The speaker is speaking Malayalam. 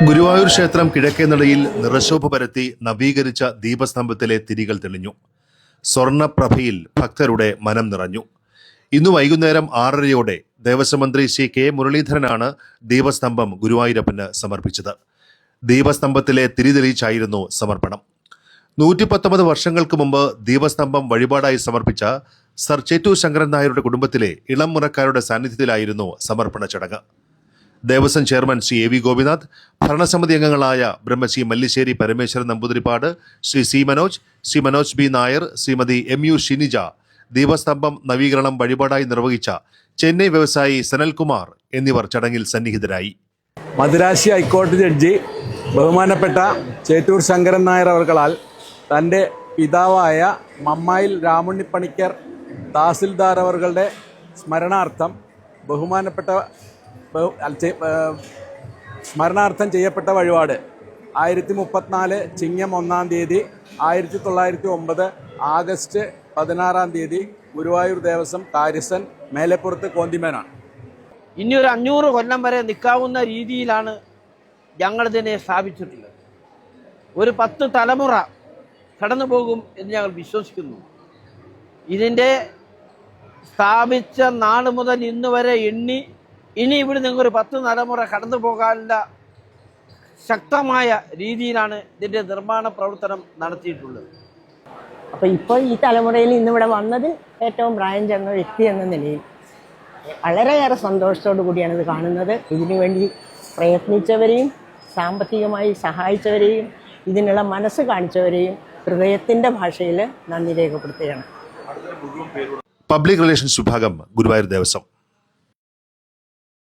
ഗുരുവായൂർ ക്ഷേത്രം കിഴക്കേനടയിൽ നിറശോഭ പരത്തി നവീകരിച്ച ദീപസ്തംഭത്തിലെ തിരികൾ തെളിഞ്ഞു. സ്വർണപ്രഭയിൽ ഭക്തരുടെ മനം നിറഞ്ഞു. ഇന്നു വൈകുന്നേരം 6:30 ദേവസ്വം മന്ത്രി ശ്രീ കെ മുരളീധരനാണ് ദീപസ്തംഭം ഗുരുവായൂരപ്പന് സമർപ്പിച്ചത്. ദീപസ്തംഭത്തിലെ തിരി തെളിയിച്ചായിരുന്നു സമർപ്പണം. 119 വർഷങ്ങൾക്ക് മുമ്പ് ദീപസ്തംഭം വഴിപാടായി സമർപ്പിച്ച സർ ചേറ്റൂർ ശങ്കരൻ നായരുടെ കുടുംബത്തിലെ ഇളം മുറക്കാരുടെ സാന്നിധ്യത്തിലായിരുന്നു സമർപ്പണ ചടങ്ങ്. Devaswom chairman Shri A V Gopinath, ഭരണസമിതി അംഗങ്ങളായ Brahmashri Mallissery Parameswaran Namboodiripad, Shri C Manoj, Shri Manoj B Nair, Shrimati MU Shinija, ദീപസ്തംഭം നവീകരണം വഴിപാടായി നിർവഹിച്ച ചെന്നൈ വ്യവസായി സനൽകുമാർ എന്നിവർ ചടങ്ങിൽ സന്നിഹിതരായി. മദ്രാശി ഹൈക്കോടതി ജഡ്ജി ബഹുമാനപ്പെട്ട ചേറ്റൂർ ശങ്കരൻ നായർ അവർകളാൽ തൻ്റെ പിതാവായ മമ്മായിൽ രാമുണ്ണിപ്പണിക്കർ തഹസിൽദാർ അവരുടെ സ്മരണാർത്ഥം സ്മരണാർത്ഥം ചെയ്യപ്പെട്ട വഴിപാട് 1034 ചിങ്ങം 1-ാം തീയതി 1909 ആഗസ്റ്റ് 16-ാം തീയതി ഗുരുവായൂർ ദേവസ്വം കാര്യസ്ഥൻ മേലെപ്പുറത്ത് കോന്തിമേനാണ്. ഇനി ഒരു 500 കൊല്ലം വരെ നിൽക്കാവുന്ന രീതിയിലാണ് ഞങ്ങളിതിനെ സ്ഥാപിച്ചിട്ടുള്ളത്. ഒരു 10 തലമുറ കടന്നു പോകും എന്ന് ഞങ്ങൾ വിശ്വസിക്കുന്നു. ഇതിൻ്റെ സ്ഥാപിച്ച നാൾ മുതൽ ഇന്ന് വരെ ഇനി ഇവിടെ നിങ്ങൾ ഒരു 10 തലമുറ കടന്നു പോകാനുള്ള ശക്തമായ രീതിയിലാണ് ഇതിൻ്റെ നിർമ്മാണ പ്രവർത്തനം നടത്തിയിട്ടുള്ളത്. അപ്പോൾ ഇപ്പോൾ ഈ തലമുറയിൽ ഇന്നിവിടെ വന്നതിൽ ഏറ്റവും പ്രായം ചെന്ന വ്യക്തി എന്ന നിലയിൽ വളരെയേറെ സന്തോഷത്തോടു കൂടിയാണ് ഇത് കാണുന്നത്. ഇതിനുവേണ്ടി പ്രയത്നിച്ചവരെയും സാമ്പത്തികമായി സഹായിച്ചവരെയും ഇതിനുള്ള മനസ്സ് കാണിച്ചവരെയും ഹൃദയത്തിൻ്റെ ഭാഷയിൽ നന്ദി രേഖപ്പെടുത്തുകയാണ്. പബ്ലിക് റിലേഷൻസ് വിഭാഗം, ഗുരുവായൂർ ദേവസ്വം.